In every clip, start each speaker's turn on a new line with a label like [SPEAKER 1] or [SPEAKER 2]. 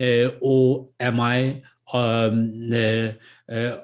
[SPEAKER 1] OMI,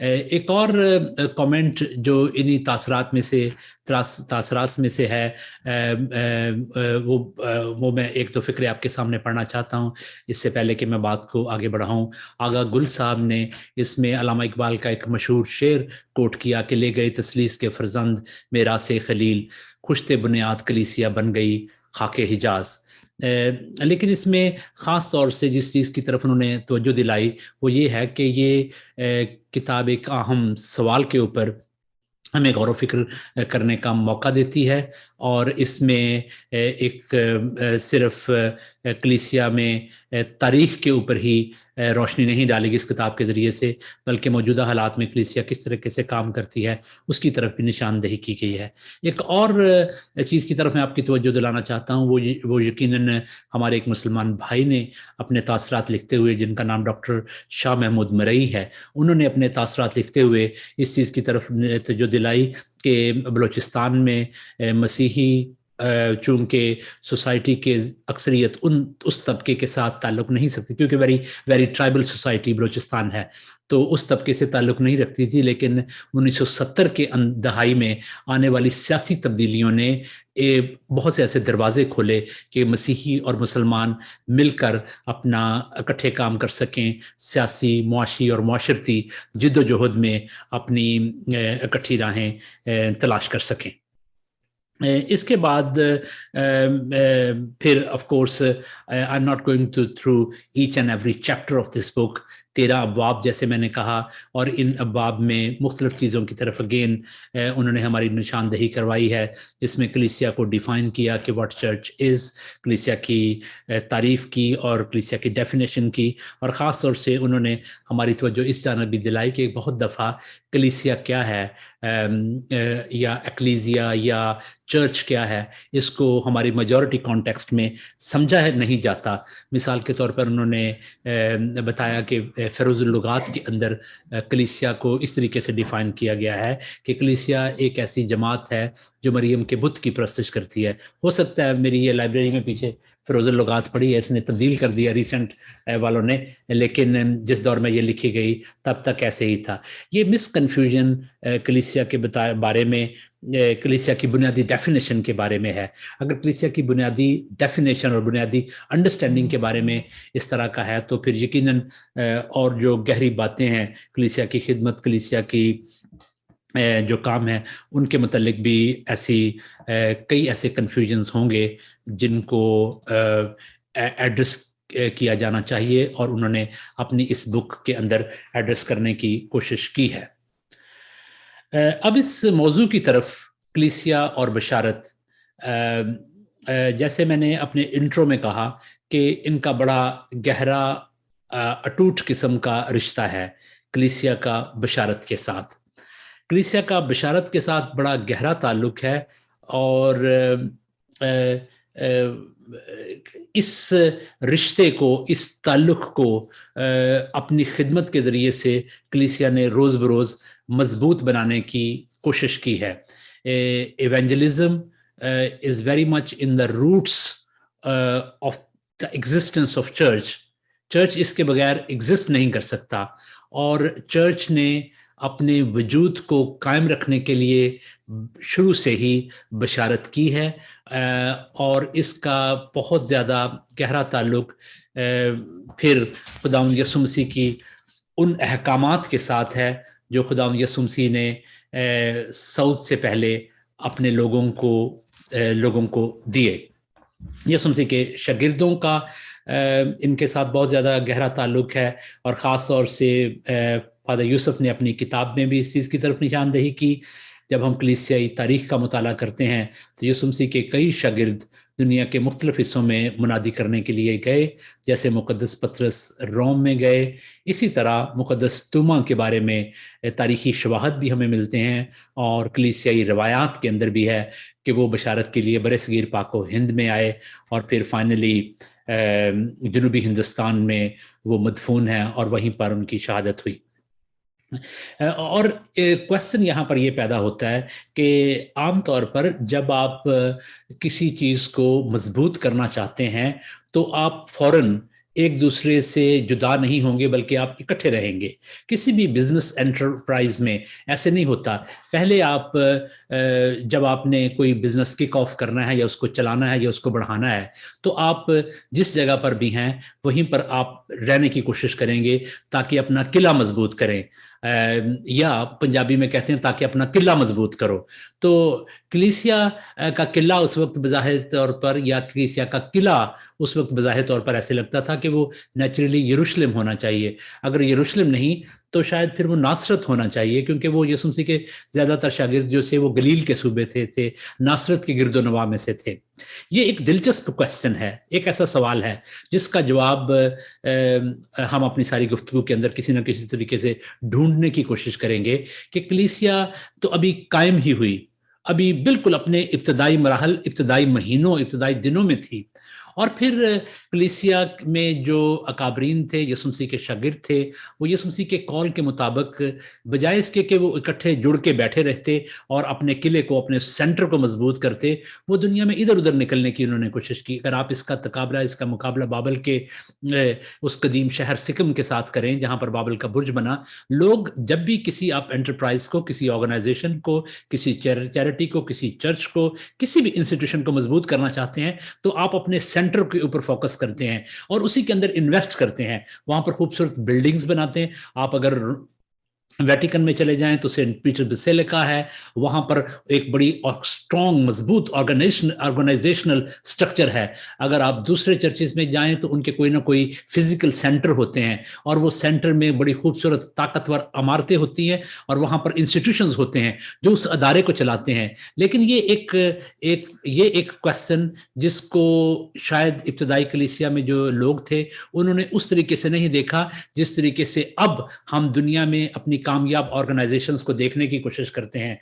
[SPEAKER 1] ایک اور comment جو انہی تاثرات میں سے ہے، وہ میں ایک دو فکرے آپ کے سامنے پڑھنا چاہتا ہوں اس سے پہلے کہ میں بات کو آگے بڑھاؤں۔ آغا گل صاحب نے اس میں علامہ اقبال کا ایک مشہور شعر کوٹ کیا کہ لے گئے تسلیس کے فرزند میراث خلیل، خشتے بنیاد کلیسیا بن گئی خاک حجاز۔ لیکن اس میں خاص طور سے جس چیز کی طرف انہوں نے توجہ دلائی وہ یہ ہے کہ یہ کتاب ایک اہم سوال کے اوپر ہمیں غور و فکر کرنے کا موقع دیتی ہے، اور اس میں ایک صرف کلیسیا میں تاریخ کے اوپر ہی روشنی نہیں ڈالے گی اس کتاب کے ذریعے سے، بلکہ موجودہ حالات میں کلیسیا کس طریقے سے کام کرتی ہے اس کی طرف بھی نشاندہی کی گئی ہے۔ ایک اور چیز کی طرف میں آپ کی توجہ دلانا چاہتا ہوں، وہ یقیناً ہمارے ایک مسلمان بھائی نے اپنے تاثرات لکھتے ہوئے، جن کا نام ڈاکٹر شاہ محمود مرئی ہے، انہوں نے اپنے تاثرات لکھتے ہوئے اس چیز کی طرف توجہ دلائی کہ بلوچستان میں مسیحی چونکہ سوسائٹی کے اکثریت اس طبقے کے ساتھ تعلق نہیں سکتی، کیونکہ ویری ٹرائبل سوسائٹی بلوچستان ہے، تو اس طبقے سے تعلق نہیں رکھتی تھی، لیکن 1970 کے دہائی میں آنے والی سیاسی تبدیلیوں نے بہت سے ایسے دروازے کھولے کہ مسیحی اور مسلمان مل کر اپنا اکٹھے کام کر سکیں، سیاسی، معاشی اور معاشرتی جد و جہد میں اپنی اکٹھی راہیں تلاش کر سکیں۔ اس کے بعد پھر of course I am not going to through each and every chapter of this book, 13 ابواب جیسے میں نے کہا، اور ان ابواب میں مختلف چیزوں کی طرف اگین انہوں نے ہماری نشاندہی کروائی ہے، جس میں کلیسیا کو ڈیفائن کیا کہ واٹ چرچ از، کلیسیا کی تعریف کی اور کلیسیا کی ڈیفینیشن کی، اور خاص طور سے انہوں نے ہماری توجہ اس جانب بھی دلائی کہ بہت دفعہ کلیسیا کیا ہے یا ایکلیزیا یا چرچ کیا ہے، اس کو ہماری میجورٹی کانٹیکسٹ میں سمجھا نہیں جاتا۔ مثال کے طور پر انہوں نے بتایا کہ فیروز اللغات کے اندر کلیسیا کو اس طریقے سے ڈیفائن کیا گیا ہے کہ کلیسیا ایک ایسی جماعت ہے جو مریم کے بت کی پرستش کرتی ہے۔ ہو سکتا ہے میری یہ لائبریری میں پیچھے فیروز اللغات پڑھی ہے، اس نے تبدیل کر دیا ریسنٹ والوں نے، لیکن جس دور میں یہ لکھی گئی تب تک ایسے ہی تھا۔ یہ مس کنفیوژن کلیسیا کے بارے میں، کلیسیا کی بنیادی ڈیفینیشن کے بارے میں ہے۔ اگر کلیسیا کی بنیادی ڈیفینیشن اور بنیادی انڈرسٹینڈنگ کے بارے میں اس طرح کا ہے تو پھر یقیناً اور جو گہری باتیں ہیں کلیسیا کی خدمت، کلیسیا کی جو کام ہے، ان کے متعلق بھی کئی ایسے کنفیوژنز ہوں گے جن کو ایڈریس کیا جانا چاہیے، اور انہوں نے اپنی اس بک کے اندر ایڈریس کرنے کی کوشش کی ہے۔ اب اس موضوع کی طرف، کلیسیا اور بشارت، جیسے میں نے اپنے انٹرو میں کہا کہ ان کا بڑا گہرا اٹوٹ قسم کا رشتہ ہے کلیسیا کا بشارت کے ساتھ۔ کلیسیا کا بشارت کے ساتھ بڑا گہرا تعلق ہے، اور اس رشتے کو، اس تعلق کو اپنی خدمت کے ذریعے سے کلیسیا نے روز بروز مضبوط بنانے کی کوشش کی ہے۔ Evangelism is very much in the roots of the existence of church. Church اس کے بغیر ایگزسٹ نہیں کر سکتا، اور چرچ نے اپنے وجود کو قائم رکھنے کے لیے شروع سے ہی بشارت کی ہے، اور اس کا بہت زیادہ گہرا تعلق پھر خداوند یسوع مسیح کی ان احکامات کے ساتھ ہے جو خداوند یسوع مسیح نے صعود سے پہلے اپنے لوگوں کو دیے۔ یسوع مسیح کے شاگردوں کا ان کے ساتھ بہت زیادہ گہرا تعلق ہے، اور خاص طور سے فادر یوسف نے اپنی کتاب میں بھی اس چیز کی طرف نشاندہی کی۔ جب ہم کلیسیائی تاریخ کا مطالعہ کرتے ہیں تو یسوع مسیح کے کئی شاگرد دنیا کے مختلف حصوں میں منادی کرنے کے لیے گئے، جیسے مقدس پطرس روم میں گئے۔ اسی طرح مقدس توما کے بارے میں تاریخی شواہد بھی ہمیں ملتے ہیں، اور کلیسیائی روایات کے اندر بھی ہے کہ وہ بشارت کے لیے برصغیر پاک و ہند میں آئے، اور پھر فائنلی جنوبی ہندوستان میں وہ مدفون ہیں، اور وہیں پر ان کی شہادت ہوئی۔ اور کویسچن یہاں پر یہ پیدا ہوتا ہے کہ عام طور پر جب آپ کسی چیز کو مضبوط کرنا چاہتے ہیں تو آپ فوراً ایک دوسرے سے جدا نہیں ہوں گے بلکہ آپ اکٹھے رہیں گے. کسی بھی بزنس انٹرپرائز میں ایسے نہیں ہوتا. پہلے آپ جب آپ نے کوئی بزنس کک آف کرنا ہے یا اس کو چلانا ہے یا اس کو بڑھانا ہے تو آپ جس جگہ پر بھی ہیں وہیں پر آپ رہنے کی کوشش کریں گے تاکہ اپنا قلعہ مضبوط کریں، یا پنجابی میں کہتے ہیں تاکہ اپنا قلعہ مضبوط کرو. تو کلیسیا کا قلعہ اس وقت بظاہر طور پر، یا کلیسیا کا قلعہ اس وقت بظاہر طور پر ایسے لگتا تھا کہ وہ نیچرلی یروشلم ہونا چاہیے. اگر یروشلم نہیں تو شاید پھر وہ ناصرت ہونا چاہیے، کیونکہ وہ یسوع مسیح کے زیادہ تر شاگرد جو تھے وہ گلیل کے صوبے تھے، ناصرت کے گرد و نواح میں سے تھے. یہ ایک دلچسپ کویسچن ہے، ایک ایسا سوال ہے جس کا جواب ہم اپنی ساری گفتگو کے اندر کسی نہ کسی طریقے سے ڈھونڈنے کی کوشش کریں گے کہ کلیسیا تو ابھی قائم ہی ہوئی، ابھی بالکل اپنے ابتدائی مراحل، ابتدائی مہینوں، ابتدائی دنوں میں تھی. اور پھر کلیسیا میں جو اکابرین تھے، یسوع مسیح کے شاگرد تھے، وہ یسوع مسیح کے قول کے مطابق بجائے اس کے کہ وہ اکٹھے جڑ کے بیٹھے رہتے اور اپنے قلعے کو، اپنے سینٹر کو مضبوط کرتے، وہ دنیا میں ادھر ادھر نکلنے کی انہوں نے کوشش کی. اگر آپ اس کا تقابلہ، اس کا مقابلہ بابل کے اس قدیم شہر سکم کے ساتھ کریں جہاں پر بابل کا برج بنا، لوگ جب بھی کسی آپ انٹرپرائز کو، کسی آرگنائزیشن کو، کسی چیریٹی کو، کسی چرچ کو، کسی بھی انسٹیٹیوشن کو مضبوط کرنا چاہتے ہیں تو آپ اپنے سینٹر کے اوپر فوکس کرتے ہیں اور اسی کے اندر انویسٹ کرتے ہیں. وہاں پر خوبصورت بلڈنگز بناتے ہیں. آپ اگر ویٹیکن میں چلے جائیں تو سینٹ پیٹر بسیلکا ہے، وہاں پر ایک بڑی اسٹرانگ مضبوط آرگنائزیشنل سٹرکچر ہے. اگر آپ دوسرے چرچز میں جائیں تو ان کے کوئی نہ کوئی فزیکل سینٹر ہوتے ہیں اور وہ سینٹر میں بڑی خوبصورت طاقتور عمارتیں ہوتی ہیں اور وہاں پر انسٹیٹیوشنز ہوتے ہیں جو اس ادارے کو چلاتے ہیں. لیکن یہ ایک کویسچن جس کو شاید ابتدائی کلیسیا میں جو لوگ تھے انہوں نے اس طریقے سے نہیں دیکھا جس طریقے سے اب ہم دنیا میں اپنی کامیاب آرگنائزیشنز کو دیکھنے کی کوشش کرتے ہیں.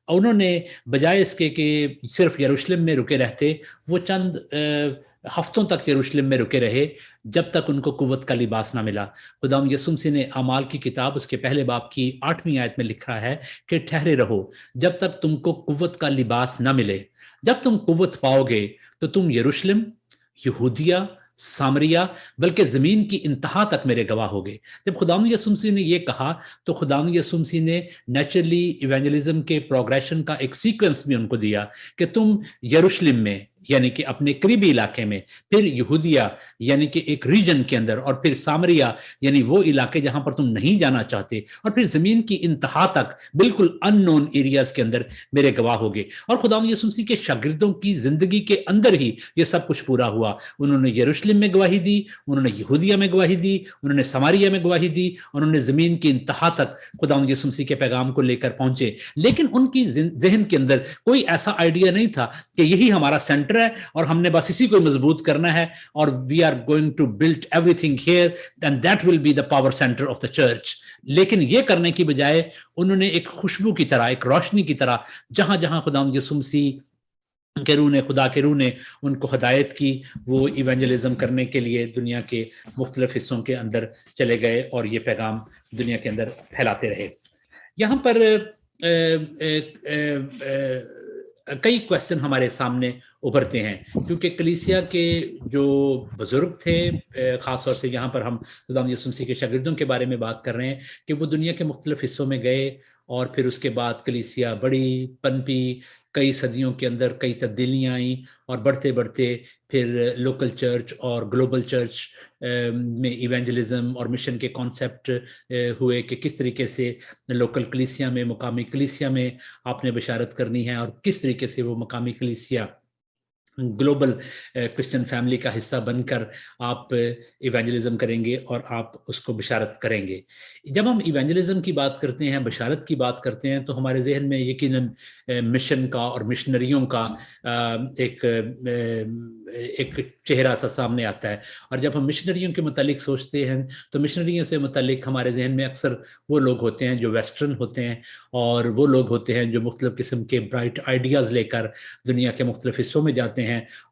[SPEAKER 1] انہوں نے بجائے اس کے کہ صرف یروشلم میں رکے رہتے، وہ چند ہفتوں تک یروشلم میں رکے رہے جب تک ان کو قوت کا لباس نہ ملا. خداوند یسوع مسیح نے اعمال کی کتاب اس کے پہلے باب کی 8ویں آیت میں لکھا ہے کہ ٹھہرے رہو جب تک تم کو قوت کا لباس نہ ملے. جب تم قوت پاؤ گے تو تم یروشلم، یہودیہ، سامریہ، بلکہ زمین کی انتہا تک میرے گواہ ہو گئے. جب خداوند یسوع مسیح نے یہ کہا تو خداوند یسوع مسیح نے نیچرلی ایونجلزم کے پروگریشن کا ایک سیکوینس بھی ان کو دیا کہ تم یروشلم میں یعنی کہ اپنے قریبی علاقے میں، پھر یہودیہ یعنی کہ ایک ریجن کے اندر، اور پھر سامریہ یعنی وہ علاقے جہاں پر تم نہیں جانا چاہتے، اور پھر زمین کی انتہا تک بالکل ان نون ایریاز کے اندر میرے گواہ ہوگے. اور خداوند یسوع مسیح کے شاگردوں کی زندگی کے اندر ہی یہ سب کچھ پورا ہوا. انہوں نے یروشلم میں گواہی دی، انہوں نے یہودیہ میں گواہی دی، انہوں نے سامریہ میں گواہی دی، انہوں نے زمین کی انتہا تک خداوند یسوع مسیح کے پیغام کو لے کر پہنچے. لیکن ان کی ذہن کے اندر کوئی ایسا آئیڈیا نہیں تھا کہ یہی ہمارا سینٹر ہے اور ہم نے بس اسی کو مضبوط کرنا ہے اور we are going to build everything here and that will be the power center of the church. لیکن یہ کرنے کی بجائے انہوں نے ایک خوشبو کی طرح، ایک روشنی کی طرح، جہاں جہاں خداوند یسوع مسیح کے روح نے، خدا کے روح نے ان کو ہدایت کی، وہ ایونجلزم کرنے کے لیے دنیا کے مختلف حصوں کے اندر چلے گئے اور یہ پیغام دنیا کے اندر پھیلاتے رہے. یہاں پر کئی کویسچن ہمارے سامنے ابھرتے ہیں کیونکہ کلیسیا کے جو بزرگ تھے، خاص طور سے یہاں پر ہم خداوند یسوع مسیح کے شاگردوں کے بارے میں بات کر رہے ہیں کہ وہ دنیا کے مختلف حصوں میں گئے اور پھر اس کے بعد کلیسیا بڑی پنپی، کئی صدیوں کے اندر کئی تبدیلیاں آئیں اور بڑھتے بڑھتے پھر لوکل چرچ اور گلوبل چرچ میں ایونجلزم اور مشن کے کانسیپٹ ہوئے کہ کس طریقے سے لوکل کلیسیا میں، مقامی کلیسیا میں آپ نے بشارت کرنی ہے اور کس طریقے سے وہ مقامی کلیسیا گلوبل کرسچن فیملی کا حصہ بن کر آپ ایونجلزم کریں گے اور آپ اس کو بشارت کریں گے. جب ہم ایونجلزم کی بات کرتے ہیں، بشارت کی بات کرتے ہیں، تو ہمارے ذہن میں یقیناً مشن کا اور مشنریوں کا ایک چہرہ سا سامنے آتا ہے. اور جب ہم مشنریوں کے متعلق سوچتے ہیں تو مشنریوں سے متعلق ہمارے ذہن میں اکثر وہ لوگ ہوتے ہیں جو ویسٹرن ہوتے ہیں اور وہ لوگ ہوتے ہیں جو مختلف قسم کے برائٹ آئیڈیاز لے کر دنیا کے مختلف حصوں میں جاتے ہیں ہیں,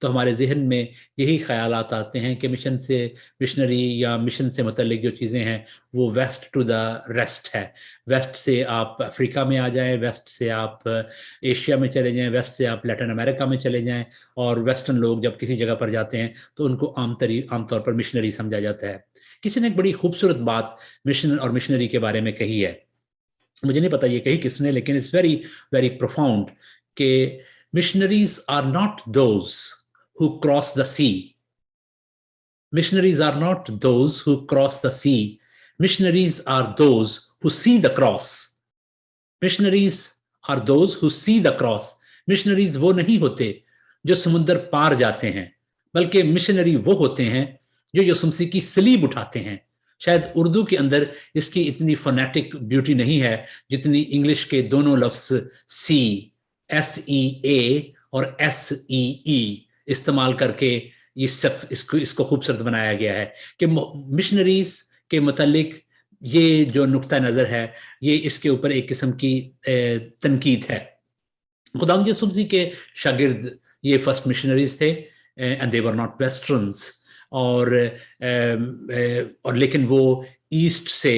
[SPEAKER 1] تو ہمارے ذہن میں یہی خیالات آتے ہیں کہ مشنری یا مشن سے متعلق جو چیزیں ہیں وہ ویسٹ ٹو دا ریسٹ ہے. ویسٹ سے آپ افریقہ میں آ جائیں, ویسٹ سے آپ ایشیا میں چلے جائیں, ویسٹ سے آپ لیٹن امریکہ میں چلے جائیں, اور ویسٹرن لوگ جب کسی جگہ پر جاتے ہیں تو ان کو عام طور پر مشنری سمجھا جاتا ہے. کسی نے ایک بڑی خوبصورت بات مشن اور مشنری کے بارے میں کہی ہے, مجھے نہیں پتا یہ کہی کس نے, لیکن اٹس ویری ویری پروفاؤنڈ, کہ missionaries are not those who cross the sea. Missionaries are not those who cross the sea. Missionaries are those who see the cross. Missionaries are those who see the cross. Missionaries وہ نہیں ہوتے جو سمندر پار جاتے ہیں, بلکہ missionary وہ ہوتے ہیں جو یسوع مسیح کی صلیب اٹھاتے ہیں. شاید اردو کے اندر اس کی اتنی فونیٹک بیوٹی نہیں ہے جتنی انگلش کے دونوں لفظ سی, SEA اور SEE استعمال کر کے اس کو خوبصورت بنایا گیا ہے. کہ مشنریز کے متعلق یہ جو نقطہ نظر ہے یہ اس کے اوپر ایک قسم کی تنقید ہے. خداوند یسوع مسیح کے شاگرد یہ فرسٹ مشنریز تھے, and they were not westerns, اور لیکن وہ ایسٹ سے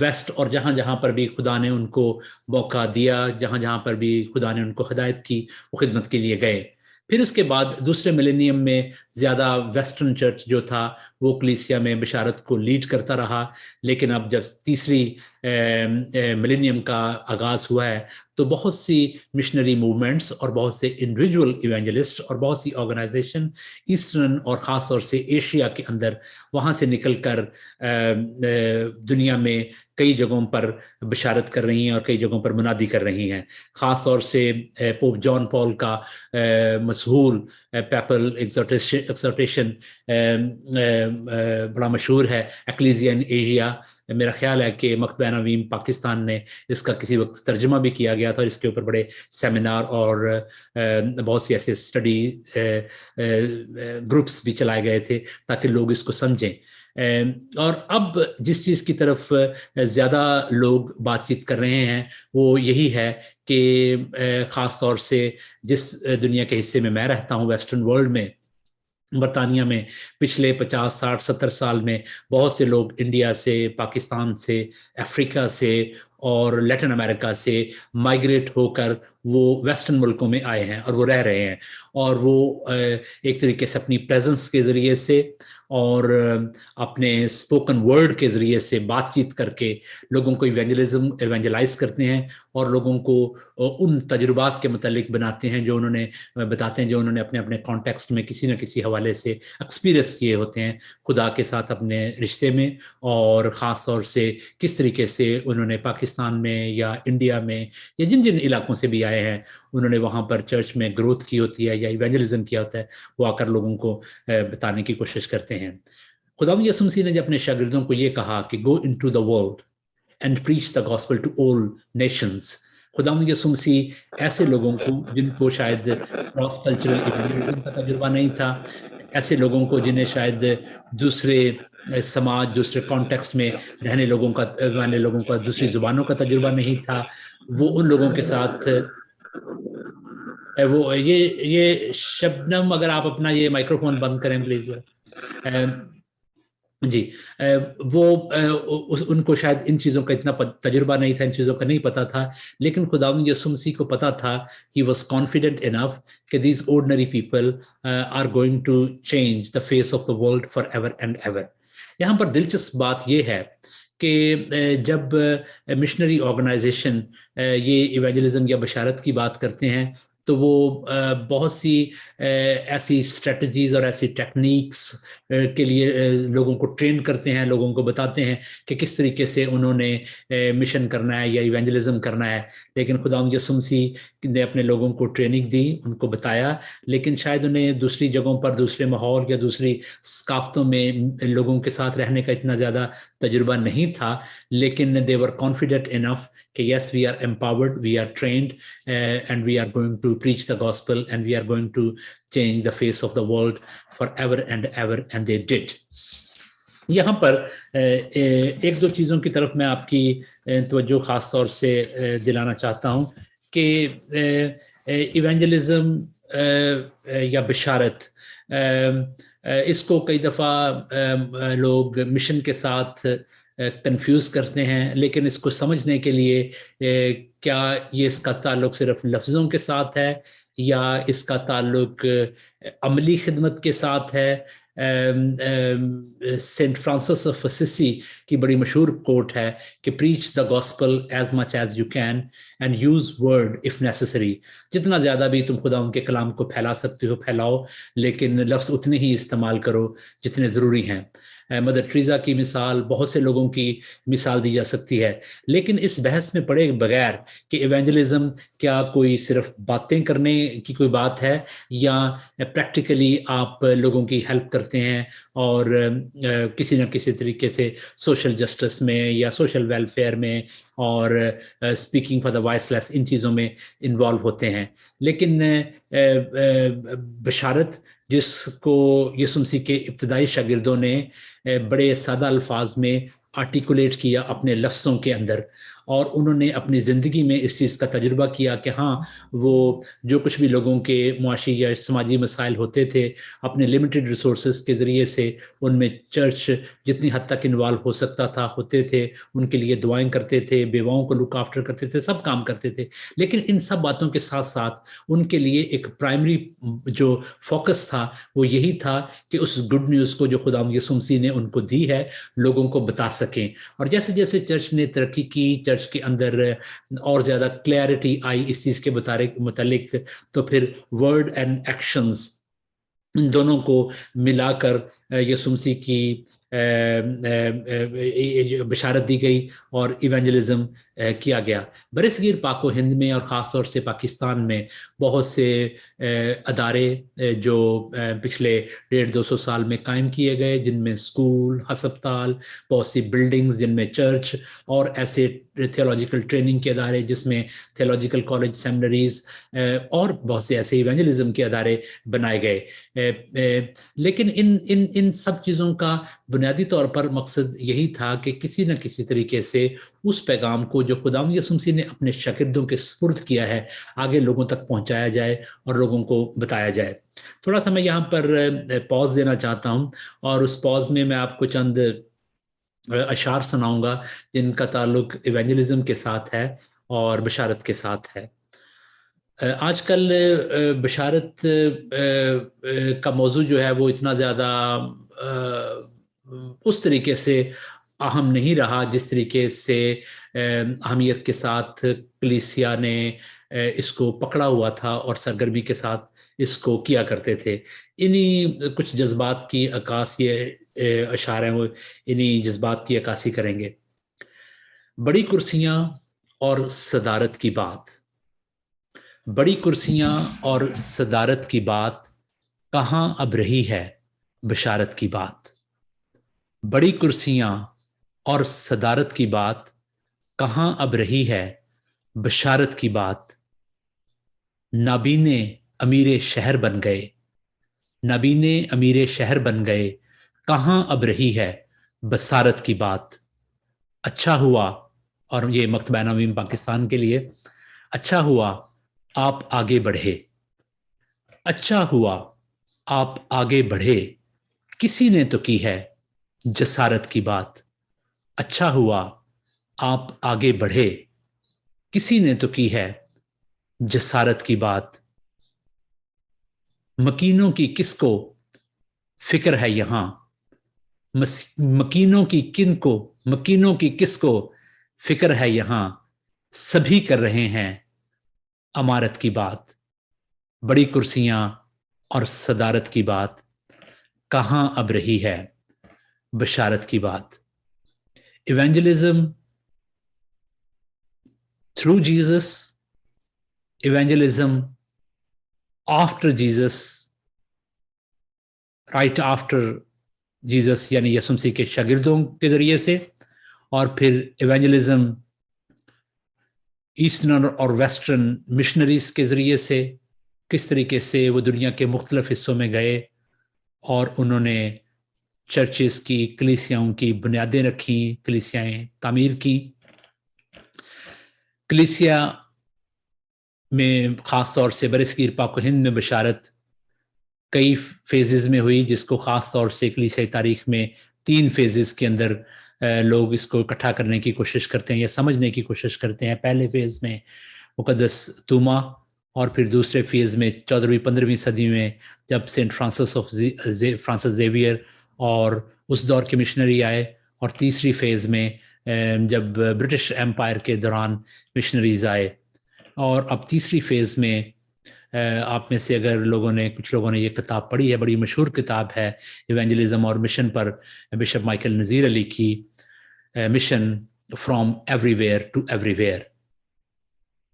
[SPEAKER 1] ویسٹ اور جہاں جہاں پر بھی خدا نے ان کو موقع دیا, جہاں جہاں پر بھی خدا نے ان کو ہدایت کی, وہ خدمت کے لیے گئے. پھر اس کے بعد دوسرے ملینیم میں زیادہ ویسٹرن چرچ جو تھا وہ کلیسیا میں بشارت کو لیڈ کرتا رہا, لیکن اب جب تیسری ملینیم کا آغاز ہوا ہے تو بہت سی مشنری موومنٹس اور بہت سے انڈیویجول ایونجلسٹ اور بہت سی آرگنائزیشن ایسٹرن اور خاص طور سے ایشیا کے اندر وہاں سے نکل کر دنیا میں کئی جگہوں پر بشارت کر رہی ہیں اور کئی جگہوں پر منادی کر رہی ہیں. خاص طور سے پوپ جان پال کا مشہور پیپل ایگزورٹیشن بڑا مشہور ہے, ایکلیزیا ان ایشیا. میرا خیال ہے کہ مکتبہ نویم پاکستان نے اس کا کسی وقت ترجمہ بھی کیا گیا تھا, اور اس کے اوپر بڑے سیمینار اور بہت سی ایسے اسٹڈی گروپس بھی چلائے گئے تھے تاکہ لوگ اس کو سمجھیں. اور اب جس چیز کی طرف زیادہ لوگ بات چیت کر رہے ہیں وہ یہی ہے کہ خاص طور سے جس دنیا کے حصے میں رہتا ہوں, ویسٹرن ورلڈ میں, برطانیہ میں, پچھلے 50 60 70 سال میں بہت سے لوگ انڈیا سے, پاکستان سے, افریقہ سے اور لیٹن امریکہ سے مائیگریٹ ہو کر وہ ویسٹرن ملکوں میں آئے ہیں اور وہ رہ رہے ہیں, اور وہ ایک طریقے سے اپنی پریزنس کے ذریعے سے اور اپنے اسپوکن ورڈ کے ذریعے سے بات چیت کر کے لوگوں کو ایونجلائز کرتے ہیں, اور لوگوں کو ان تجربات کے متعلق بتاتے ہیں جو انہوں نے اپنے اپنے کانٹیکسٹ میں کسی نہ کسی حوالے سے ایکسپیرینس کیے ہوتے ہیں خدا کے ساتھ اپنے رشتے میں, اور خاص طور سے کس طریقے سے انہوں نے پاکستان میں یا انڈیا میں یا جن جن علاقوں سے بھی آئے ہیں انہوں نے وہاں پر چرچ میں گروتھ کی ہوتی ہے یا ایونجلزم کیا ہوتا ہے, وہ آ کر لوگوں کو بتانے کی کوشش کرتے ہیں. خداوند یسوع مسیح نے جب اپنے شاگردوں کو یہ کہا کہ go into the world and preach the gospel to all nations, خداوند یسوع مسیح ایسے لوگوں کو جن کو شاید کراس کلچرل ایونجلزم کا تجربہ نہیں تھا, ایسے لوگوں کو جنہیں شاید دوسرے سماج, دوسرے کانٹیکسٹ میں رہنے لوگوں کا دوسری زبانوں کا تجربہ نہیں تھا, وہ ان لوگوں کے ساتھ وہ یہ شبنم, اگر آپ اپنا یہ مائکروفون بند کریں پلیز. جی, وہ ان کو شاید ان چیزوں کا اتنا تجربہ نہیں تھا, ان چیزوں کا نہیں پتا تھا, لیکن خداوند یسوع مسیح کو پتا تھا, he was confident enough کہ these ordinary people are going to change the face of the world forever and ever. یہاں پر دلچسپ بات یہ ہے کہ جب مشنری آرگنائزیشن یہ ایونجلزم یا بشارت کی بات کرتے ہیں تو وہ بہت سی ایسی اسٹریٹجیز اور ایسی ٹیکنیکس کے لیے لوگوں کو ٹرین کرتے ہیں, لوگوں کو بتاتے ہیں کہ کس طریقے سے انہوں نے مشن کرنا ہے یا ایونجلزم کرنا ہے. لیکن خداوند یسوع مسیح نے اپنے لوگوں کو ٹریننگ دی, ان کو بتایا, لیکن شاید انہیں دوسری جگہوں پر, دوسرے ماحول یا دوسری ثقافتوں میں لوگوں کے ساتھ رہنے کا اتنا زیادہ تجربہ نہیں تھا, لیکن they were confident enough کہ yes, we are empowered, we are trained, and we are going to preach the gospel and we are going to change the face of the world forever and ever, and they did. یہاں پر ایک دو چیزوں کی طرف میں آپ کی توجہ خاص طور سے دلانا چاہتا ہوں کہ ایونجلزم یا بشارت اس کو کئی دفعہ لوگ مشن کے ساتھ کنفیوز کرتے ہیں، لیکن اس کو سمجھنے کے لیے کیا یہ اس کا تعلق صرف لفظوں کے ساتھ ہے یا اس کا تعلق عملی خدمت کے ساتھ ہے؟ سینٹ فرانسس آف اسیسی کی بڑی مشہور کوٹ ہے کہ preach the gospel as much as you can and use word if necessary. جتنا زیادہ بھی تم خدا ان کے کلام کو پھیلا سکتے ہو پھیلاؤ، لیکن لفظ اتنے ہی استعمال کرو جتنے ضروری ہیں. مدر ٹریزا کی مثال، بہت سے لوگوں کی مثال دی جا سکتی ہے، لیکن اس بحث میں پڑے بغیر کہ ایونجلزم کیا کوئی صرف باتیں کرنے کی کوئی بات ہے یا پریکٹیکلی آپ لوگوں کی ہیلپ کرتے ہیں اور کسی نہ کسی طریقے سے سوشل جسٹس میں یا سوشل ویلفیئر میں اور اسپیکنگ فار دا وائس لیس ان چیزوں میں انوالو ہوتے ہیں. لیکن بشارت جس کو یسوع مسیح کے ابتدائی شاگردوں نے بڑے سادہ الفاظ میں آرٹیکولیٹ کیا اپنے لفظوں کے اندر، اور انہوں نے اپنی زندگی میں اس چیز کا تجربہ کیا کہ ہاں وہ جو کچھ بھی لوگوں کے معاشی یا سماجی مسائل ہوتے تھے، اپنے لمیٹڈ ریسورسز کے ذریعے سے ان میں چرچ جتنی حد تک انوالو ہو سکتا تھا ہوتے تھے، ان کے لیے دعائیں کرتے تھے، بیواؤں کو لک آفٹر کرتے تھے، سب کام کرتے تھے. لیکن ان سب باتوں کے ساتھ ساتھ ان کے لیے ایک پرائمری جو فوکس تھا وہ یہی تھا کہ اس گڈ نیوز کو جو خدا یسوع مسیح نے ان کو دی ہے لوگوں کو بتا سکیں. اور جیسے جیسے چرچ نے ترقی کی، چرچ کے اندر اور زیادہ کلیئرٹی آئی اس چیز کے متعلق، تو پھر ورڈ اینڈ ایکشنز ان دونوں کو ملا کر یسوع مسیح کی بشارت دی گئی اور ایونجلزم کیا گیا. برصغیر پاک و ہند میں اور خاص طور سے پاکستان میں بہت سے ادارے جو پچھلے 150-200 سال میں قائم کیے گئے، جن میں اسکول، ہسپتال، بہت سی بلڈنگز جن میں چرچ، اور ایسے تھیولوجیکل ٹریننگ کے ادارے جس میں تھیولوجیکل کالج، سیمنریز اور بہت سے ایسے ایونجلزم کے ادارے بنائے گئے. لیکن ان سب چیزوں کا بنیادی طور پر مقصد یہی تھا کہ کسی نہ کسی طریقے سے اس پیغام کو جو خدا یسوع مسیح نے اپنے شاگردوں کے سپرد کیا ہے آگے لوگوں تک پہنچایا جائے اور لوگوں کو بتایا جائے. تھوڑا سا میں یہاں پر پاز دینا چاہتا ہوں، اور اس پاز میں آپ کو چند اشعار سناؤں گا جن کا تعلق ایونجلزم کے ساتھ ہے اور بشارت کے ساتھ ہے. آج کل بشارت کا موضوع جو ہے وہ اتنا زیادہ اس طریقے سے اہم نہیں رہا جس طریقے سے اہمیت کے ساتھ کلیسیا نے اس کو پکڑا ہوا تھا اور سرگرمی کے ساتھ اس کو کیا کرتے تھے. انہی کچھ جذبات کی عکاسی اشعار ہیں، وہ انہی جذبات کی عکاسی کریں گے. بڑی کرسیاں اور صدارت کی بات، بڑی کرسیاں اور صدارت کی بات کہاں اب رہی ہے بشارت کی بات. بڑی کرسیاں اور صدارت کی بات کہاں اب رہی ہے بشارت کی بات. نابینے امیر شہر بن گئے، نابینے امیر شہر بن گئے، کہاں اب رہی ہے بصارت کی بات. اچھا ہوا، اور یہ مکتبہ نویم پاکستان کے لیے، اچھا ہوا آپ آگے بڑھے، اچھا ہوا آپ آگے بڑھے، کسی نے تو کی ہے جسارت کی بات. اچھا ہوا آپ آگے بڑھے، کسی نے تو کی ہے جسارت کی بات. مکینوں کی کس کو فکر ہے یہاں، مکینوں کی کن کو، مکینوں کی کس کو فکر ہے یہاں، سبھی کر رہے ہیں عمارت کی بات. بڑی کرسیاں اور صدارت کی بات کہاں اب رہی ہے بشارت کی بات. Evangelism through Jesus, evangelism after Jesus, right after Jesus یعنی یسوع مسیح کے شاگردوں کے ذریعے سے، اور پھر ایونجلزم ایسٹرن اور ویسٹرن مشنریز کے ذریعے سے، کس طریقے سے وہ دنیا کے مختلف حصوں میں گئے اور انہوں نے چرچز کی، کلیسیاؤں کی بنیادیں رکھیں، کلیسیائیں تعمیر کی. کلیسیا میں خاص طور سے برصغیر پاک و ہند میں بشارت کئی فیزز میں ہوئی، جس کو خاص طور سے کلیسیائی تاریخ میں 3 فیزز کے اندر لوگ اس کو اکٹھا کرنے کی کوشش کرتے ہیں یا سمجھنے کی کوشش کرتے ہیں۔ پہلے فیز میں مقدس توما، اور پھر دوسرے فیز میں 14ویں-15ویں صدی میں جب سینٹ فرانسس زیویئر اور اس دور کے مشنری آئے، اور تیسری فیز میں جب برٹش ایمپائر کے دوران مشنریز آئے، اور اب تیسری فیز میں آپ میں سے اگر کچھ لوگوں نے یہ کتاب پڑھی ہے، بڑی مشہور کتاب ہے ایونجلزم اور مشن پر بشپ مائیکل نذیر علی کی، mission from everywhere to everywhere.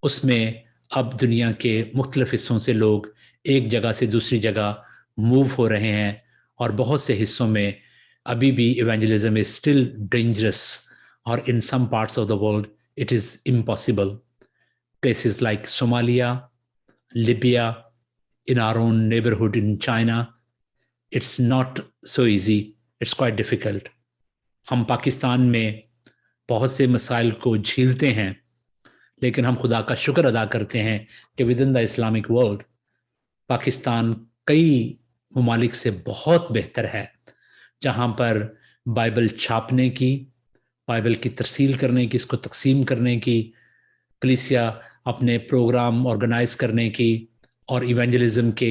[SPEAKER 1] اس میں اب دنیا کے مختلف حصوں سے لوگ ایک جگہ سے دوسری جگہ موو ہو رہے ہیں، اور بہت سے حصوں میں ابھی بھی ایونجلزم از اسٹل ڈینجرس، اور in some parts of the world it is impossible. Places like Somalia, Libya, in our own neighborhood in China, it's not so easy, it's quite difficult. ہم پاکستان میں بہت سے مسائل کو جھیلتے ہیں، لیکن ہم خدا کا شکر ادا کرتے ہیں کہ within the Islamic world Pakistan کئی ممالک سے بہت بہتر ہے، جہاں پر بائبل چھاپنے کی، بائبل کی ترسیل کرنے کی، اس کو تقسیم کرنے کی، کلیسیا اپنے پروگرام آرگنائز کرنے کی، اور ایونجلزم کے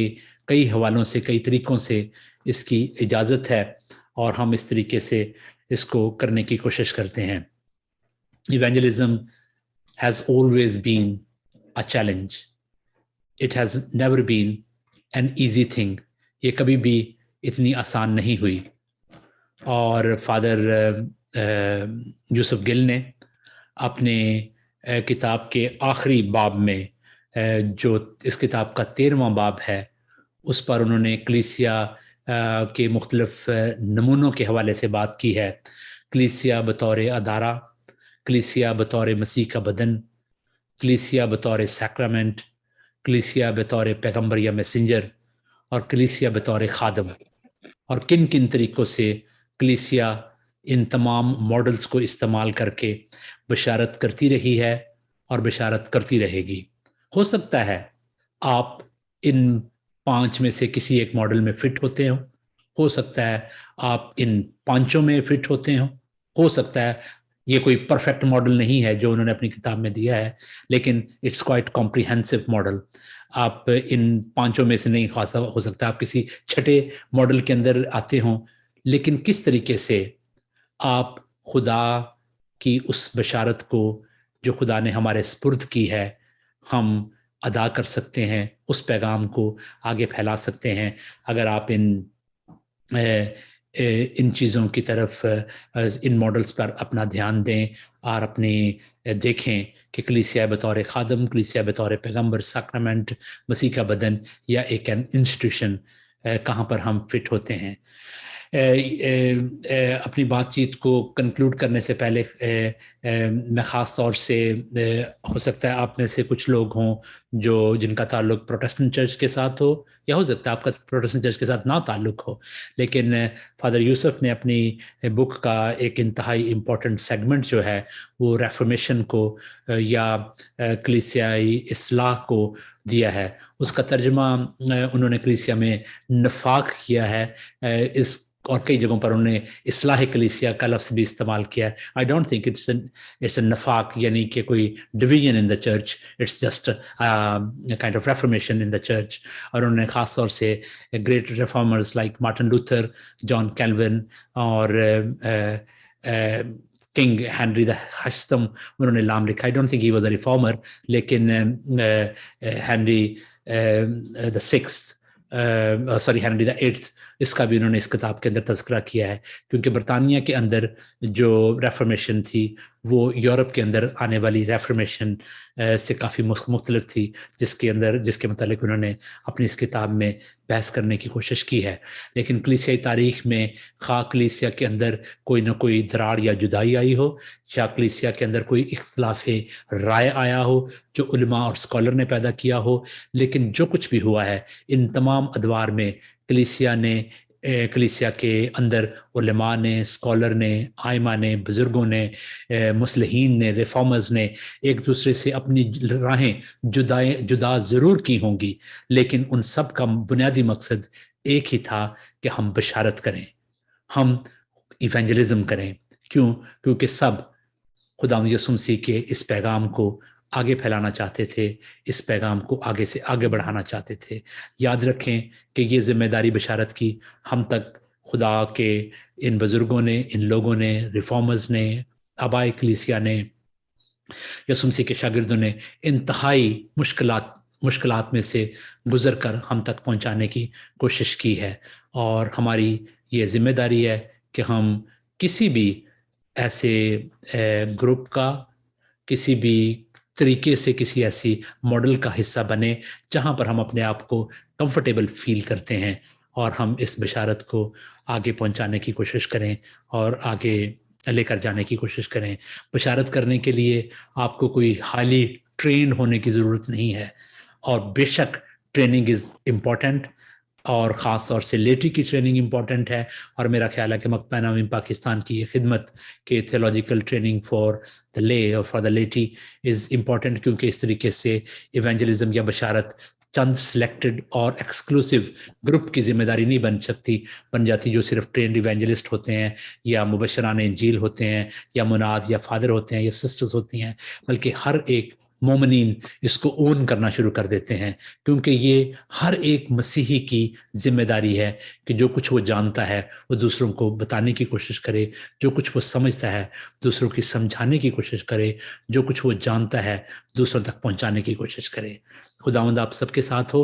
[SPEAKER 1] کئی حوالوں سے، کئی طریقوں سے اس کی اجازت ہے، اور ہم اس طریقے سے اس کو کرنے کی کوشش کرتے ہیں۔ Evangelism has always been a challenge. It has never been an easy thing. یہ کبھی بھی اتنی آسان نہیں ہوئی۔ اور فادر یوسف گل نے اپنے کتاب کے آخری باب میں، جو اس کتاب کا 13واں باب ہے، اس پر انہوں نے کلیسیا کے مختلف نمونوں کے حوالے سے بات کی ہے۔ کلیسیا بطور ادارہ، کلیسیا بطور مسیح کا بدن، کلیسیا بطور سیکرامنٹ، کلیسیا بطور پیغمبر یا میسنجر، اور کلیسیا بطور خادم، اور کن کن طریقوں سے کلیسیا ان تمام ماڈلز کو استعمال کر کے بشارت کرتی رہی ہے اور بشارت کرتی رہے گی۔ ہو سکتا ہے آپ ان 5 میں سے کسی ایک ماڈل میں فٹ ہوتے ہو سکتا ہے آپ ان 5 میں فٹ ہوتے ہو سکتا ہے یہ کوئی پرفیکٹ ماڈل نہیں ہے جو انہوں نے اپنی کتاب میں دیا ہے، لیکن اٹس کوائٹ کمپریہنسو ماڈل۔ آپ ان 5 میں سے نہیں، ہو سکتا آپ کسی چھٹے ماڈل کے اندر آتے ہوں، لیکن کس طریقے سے آپ خدا کی اس بشارت کو جو خدا نے ہمارے سپرد کی ہے ہم ادا کر سکتے ہیں، اس پیغام کو آگے پھیلا سکتے ہیں، اگر آپ ان چیزوں کی طرف، ان ماڈلز پر اپنا دھیان دیں، اور اپنی دیکھیں کہ کلیسیا بطور خادم، کلیسیا بطور پیغمبر، سیکرامنٹ، مسیح کا بدن، یا ایک انسٹیٹیوشن، کہاں پر ہم فٹ ہوتے ہیں۔ اپنی بات چیت کو کنکلوڈ کرنے سے پہلے میں خاص طور سے، ہو سکتا ہے آپ میں سے کچھ لوگ ہوں جن کا تعلق پروٹسٹنٹ چرچ کے ساتھ ہو، یا ہو سکتا ہے آپ کا پروٹسٹنٹ چرچ کے ساتھ نہ تعلق ہو، لیکن فادر یوسف نے اپنی بک کا ایک انتہائی امپورٹنٹ سیگمنٹ جو ہے وہ ریفارمیشن کو یا کلیسیائی اصلاح کو دیا ہے۔ اس کا ترجمہ انہوں نے کلیسیا میں نفاق کیا ہے، اور کئی جگہوں پر انہوں نے اصلاح کلیسیا کا لفظ بھی استعمال کیا ہے۔ I don't think it's a نفاق، یعنی کہ کوئی division in the church, it's just kind of reformation in the church. اور انہوں نے خاص طور سے great reformers like Martin Luther, John Calvin, اور کنگ ہینری دا ہشتم، انہوں نے نام لکھا۔ I don't think he was a reformer, لیکن Henry the sixth, Henry the eighth, اس کا بھی انہوں نے اس کتاب کے اندر تذکرہ کیا ہے، کیونکہ برطانیہ کے اندر جو ریفارمیشن تھی وہ یورپ کے اندر آنے والی ریفارمیشن سے کافی مختلف تھی، جس کے متعلق انہوں نے اپنی اس کتاب میں بحث کرنے کی کوشش کی ہے۔ لیکن کلیسیائی تاریخ میں خواہ کلیسیا کے اندر کوئی نہ کوئی دراڑ یا جدائی آئی ہو، یا کلیسیا کے اندر کوئی اختلاف رائے آیا ہو جو علماء اور اسکالر نے پیدا کیا ہو، لیکن جو کچھ بھی ہوا ہے ان تمام ادوار میں کلیسیا نے کلیسیا کے اندر علماء نے، اسکالر نے، آئمہ نے، بزرگوں نے، مصلحین نے، ریفارمرز نے ایک دوسرے سے اپنی راہیں جدا ضرور کی ہوں گی، لیکن ان سب کا بنیادی مقصد ایک ہی تھا کہ ہم بشارت کریں، ہم ایونجلزم کریں۔ کیوں؟ کیونکہ سب خداوند یسوع مسیح کے اس پیغام کو آگے پھیلانا چاہتے تھے، اس پیغام کو آگے سے آگے بڑھانا چاہتے تھے۔ یاد رکھیں کہ یہ ذمہ داری بشارت کی ہم تک خدا کے ان بزرگوں نے، ان لوگوں نے، ریفارمرز نے، آباء کلیسیا نے، یسوع مسیح کے شاگردوں نے انتہائی مشکلات میں سے گزر کر ہم تک پہنچانے کی کوشش کی ہے، اور ہماری یہ ذمہ داری ہے کہ ہم کسی بھی ایسے گروپ کا، کسی بھی طریقے سے، کسی ایسی ماڈل کا حصہ بنے جہاں پر ہم اپنے آپ کو کمفرٹیبل فیل کرتے ہیں، اور ہم اس بشارت کو آگے پہنچانے کی کوشش کریں اور آگے لے کر جانے کی کوشش کریں۔ بشارت کرنے کے لیے آپ کو کوئی حالی ٹرینڈ ہونے کی ضرورت نہیں ہے، اور بے شک ٹریننگ از امپورٹنٹ، اور خاص طور سے لیٹی کی ٹریننگ امپورٹنٹ ہے، اور میرا خیال ہے کہ مکتبہ نوین پاکستان کی یہ خدمت کہ تھیولوجیکل ٹریننگ فار دا لے اور فار دا لیٹی از امپورٹنٹ، کیونکہ اس طریقے سے ایونجلزم یا بشارت چند سلیکٹڈ اور ایکسکلوسیو گروپ کی ذمہ داری نہیں بن جاتی جو صرف ٹرینڈ ایونجلسٹ ہوتے ہیں، یا مبشران انجیل ہوتے ہیں، یا مناد یا فادر ہوتے ہیں، یا سسٹرز ہوتی ہیں، بلکہ ہر ایک مومنین اس کو اون کرنا شروع کر دیتے ہیں، کیونکہ یہ ہر ایک مسیحی کی ذمہ داری ہے کہ جو کچھ وہ جانتا ہے وہ دوسروں کو بتانے کی کوشش کرے، جو کچھ وہ سمجھتا ہے دوسروں کی سمجھانے کی کوشش کرے، جو کچھ وہ جانتا ہے دوسروں تک پہنچانے کی کوشش کرے۔ خداوند آپ سب کے ساتھ ہو۔